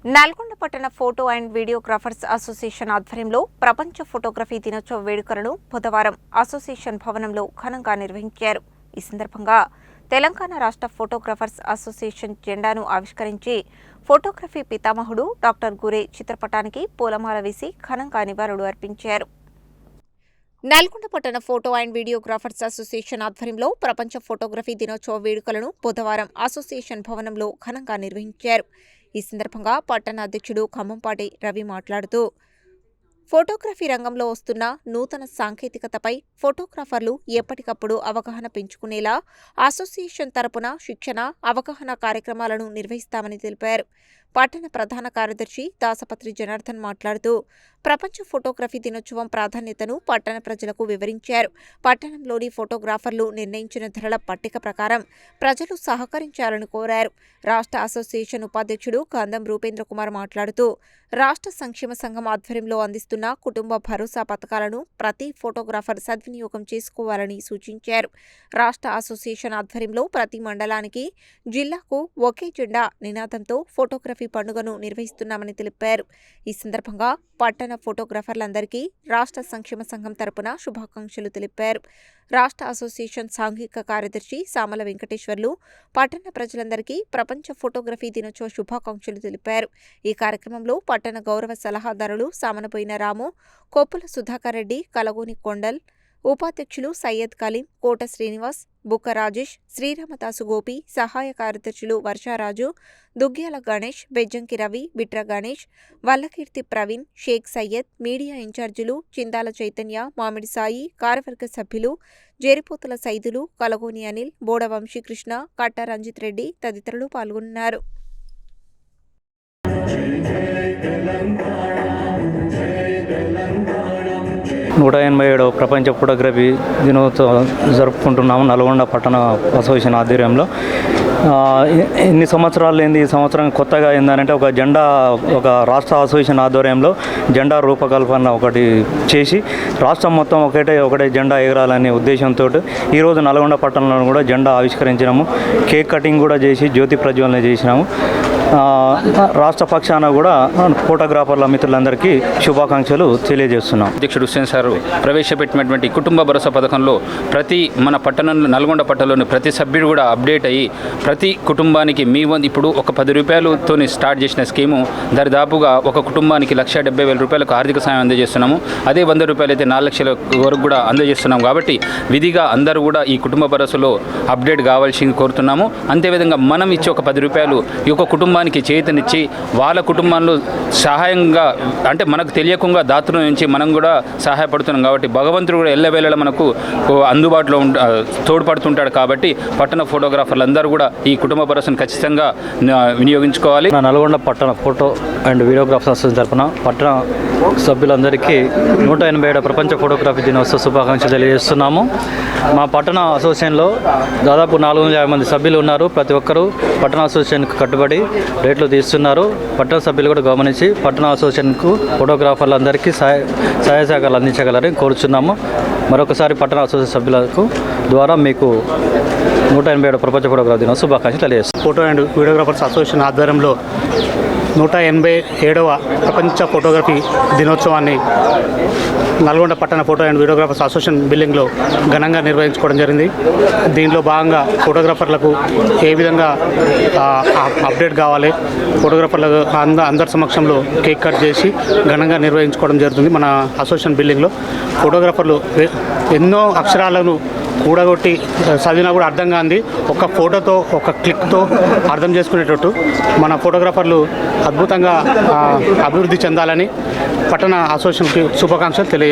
నల్గొండ పట్టణ photo and videographers association ఆధ్వర్యంలో ప్రపంచ ఫోటోగ్రఫీ దినోత్సవ వేడుకలను బుధవారం అసోసియేషన్ భవనంలో ఘనంగా నిర్వహించారు. ఈ సందర్భంగా తెలంగాణ రాష్ట్ర ఫోటోగ్రాఫర్స్ అసోసియేషన్ జెండాను ఆవిష్కరించి ఫోటోగ్రఫీ పితామహుడు డాక్టర్ గురే చిత్రపటానికి పూలమాల వేసి ఘనంగా నివాళులు అర్పించారు. నల్గొండ పట్టణ ఫోటో అండ్ వీడియోగ్రాఫర్స్ అసోసియేషన్ ఆధ్వర్యంలో ప్రపంచ ఫోటోగ్రఫీ దినోత్సవ వేడుకలను బుధవారం అసోసియేషన్ భవనంలో ఘనంగా నిర్వహించారు. ఈ సందర్భంగా పట్టణ అధ్యక్షుడు ఖమ్మంపాటి రవి మాట్లాడుతూ ఫోటోగ్రఫీ రంగంలో వస్తున్న నూతన సాంకేతికతపై ఫోటోగ్రాఫర్లు ఎప్పటికప్పుడు అవగాహన పెంచుకునేలా అసోసియేషన్ తరపున శిక్షణ, అవగాహన కార్యక్రమాలను నిర్వహిస్తామని తెలిపారు. పట్టణ ప్రధాన కార్యదర్శి దాసపత్రి జనార్దన్ మాట్లాడుతూ ప్రపంచ ఫోటోగ్రఫీ దినోత్సవం ప్రాధాన్యతను పట్టణ ప్రజలకు వివరించారు. పట్టణంలోని ఫోటోగ్రాఫర్లు నిర్ణయించిన ధరల పట్టిక ప్రకారం ప్రజలు సహకరించాలని కోరారు. రాష్ట్ర అసోసియేషన్ ఉపాధ్యక్షుడు గంధం రూపేంద్ర కుమార్ మాట్లాడుతూ రాష్ట్ర సంక్షేమ సంఘం ఆధ్వర్యంలో అందిస్తున్న కుటుంబ భరోసా పథకాలను ప్రతి ఫోటోగ్రాఫర్ సద్వినియోగం చేసుకోవాలని సూచించారు. రాష్ట్ర అసోసియేషన్ ఆధ్వర్యంలో ప్రతి మండలానికి, జిల్లాకు ఒకే జెండా నినాదంతో ఫోటోగ్రఫీ పండుగను నిర్వహిస్తున్నామని తెలిపారు. ఈ సందర్భంగా పట్టణ ఫోటోగ్రాఫర్లందరికీ రాష్ట్ర సంక్షేమ సంఘం తరపున శుభాకాంక్షలు తెలిపారు. రాష్ట్ర అసోసియేషన్ సాంఘిక కార్యదర్శి సామల వెంకటేశ్వర్లు పట్టణ ప్రజలందరికీ ప్రపంచ ఫోటోగ్రఫీ దినోత్సవ శుభాకాంక్షలు తెలిపారు. ఈ కార్యక్రమంలో పట్టణ గౌరవ సలహాదారులు సామనపోయిన రాము, కొప్పుల సుధాకర్ రెడ్డి, కలగోని కొండల్, ఉపాధ్యక్షులు సయ్యద్ కలీం, కోట శ్రీనివాస్, బుక్క రాజేష్, శ్రీరామదాసు గోపి, సహాయ కార్యదర్శులు వర్షారాజు, దుగ్గ్యాల గణేష్, బెజ్జంకి రవి, బిట్ర గణేష్, వల్లకీర్తి ప్రవీణ్, షేక్ సయ్యద్, మీడియా ఇన్ఛార్జీలు చిందాల చైతన్య, మామిడి సాయి, కార్యవర్గ సభ్యులు జేరిపోతుల సైదులు, కలగోని అనిల్, బోడ వంశీకృష్ణ, కట్ట రంజిత్ రెడ్డి తదితరులు పాల్గొన్నారు. 187వ ప్రపంచ ఫోటోగ్రఫీ దినోత్సవం జరుపుకుంటున్నాము నల్గొండ పట్టణ అసోసియేషన్ ఆధ్వర్యంలో. ఇన్ని సంవత్సరాలు ఏంది, ఈ సంవత్సరం కొత్తగా ఏంటంటే ఒక రాష్ట్ర అసోసియేషన్ ఆధ్వర్యంలో జెండా రూపకల్పన ఒకటి చేసి రాష్ట్రం మొత్తం ఒకటే జెండా ఎగరాలనే ఉద్దేశంతో ఈరోజు నల్గొండ పట్టణంలో కూడా జెండా ఆవిష్కరించినాము. కేక్ కటింగ్ కూడా చేసి జ్యోతి ప్రజ్వలన చేసినాము. రాష్ట్ర పక్షాన కూడా ఫోటోగ్రాఫర్ల మిత్రులందరికీ శుభాకాంక్షలు తెలియజేస్తున్నాం. అధ్యక్షుడు హుస్సేన్ సార్ ప్రవేశపెట్టినటువంటి కుటుంబ భరోసా పథకంలో మన పట్టణంలో నల్గొండ పట్టణంలోని ప్రతి సభ్యుడు కూడా అప్డేట్ అయ్యి ప్రతి కుటుంబానికి ఇప్పుడు ఒక 10 రూపాయలతో స్టార్ట్ చేసిన స్కీము దరిదాపుగా ఒక కుటుంబానికి 1,70,000 రూపాయలకు ఆర్థిక సాయం అందజేస్తున్నాము. అదే 100 రూపాయలు అయితే 4 లక్షల వరకు కూడా అందజేస్తున్నాం. కాబట్టి విధిగా అందరూ కూడా ఈ కుటుంబ భరోసాలో అప్డేట్ కావాల్సింది కోరుతున్నాము. అంతేవిధంగా మనం ఇచ్చే ఒక 10 రూపాయలు ఈ యొక్క కుటుంబానికి చేతనిచ్చి వాళ్ళ కుటుంబంలో సహాయంగా అంటే మనకు తెలియకుండా దాతృ నుంచి మనం కూడా సహాయపడుతున్నాం. కాబట్టి భగవంతుడు కూడా ఎల్లవేళలా మనకు అందుబాటులో తోడ్పడుతుంటాడు. కాబట్టి పట్టణ ఫోటోగ్రాఫర్లు అందరూ కూడా ఈ కుటుంబ భరోసాను ఖచ్చితంగా వినియోగించుకోవాలి. నల్గొండ పట్టణ ఫోటో అండ్ వీడియోగ్రాఫర్స్ అసోసియేషన్ తరఫున పట్టణ సభ్యులందరికీ 187వ ప్రపంచ ఫోటోగ్రఫీ దినోత్సవ శుభాకాంక్షలు తెలియజేస్తున్నాము. మా పట్టణ అసోసియేషన్లో దాదాపు 450 మంది సభ్యులు ఉన్నారు. ప్రతి ఒక్కరూ పట్టణ అసోసియేషన్కు కట్టుబడి రేట్లు తీస్తున్నారు. పట్టణ సభ్యులు కూడా గమనించి పట్టణ అసోసియేషన్కు ఫోటోగ్రాఫర్లందరికీ సహాయ సహకారాలు అందించగలరని కోరుచున్నాము. మరొకసారి పట్టణ అసోసియేషన్ సభ్యులకు ద్వారా మీకు 187వ ప్రపంచ ఫోటోగ్రఫీ దినోత్సవ శుభాకాంక్షలు తెలియజేస్తాం. ఫోటో అండ్ వీడియోగ్రాఫర్స్ అసోసియేషన్ ఆధ్వర్యంలో 187వ ప్రపంచ ఫోటోగ్రఫీ దినోత్సవాన్ని నల్గొండ పట్టణ ఫోటో అండ్ వీడియోగ్రాఫర్స్ అసోసియేషన్ బిల్డింగ్లో ఘనంగా నిర్వహించుకోవడం జరిగింది. దీనిలో భాగంగా ఫోటోగ్రాఫర్లకు ఏ విధంగా అప్డేట్ కావాలి, ఫోటోగ్రాఫర్లకు అందరి సమక్షంలో కేక్ కట్ చేసి ఘనంగా నిర్వహించుకోవడం జరుగుతుంది. మన అసోసియేషన్ బిల్డింగ్లో ఫోటోగ్రాఫర్లు ఎన్నో అక్షరాలను కూడగొట్టి చదివినా కూడా అర్థం కాంది ఒక ఫోటోతో, ఒక క్లిక్తో అర్థం చేసుకునేటట్టు మన ఫోటోగ్రాఫర్లు అద్భుతంగా అభివృద్ధి చెందాలని పట్టణ అసోసియేషన్కి శుభాకాంక్షలు తెలియజేస్తాం.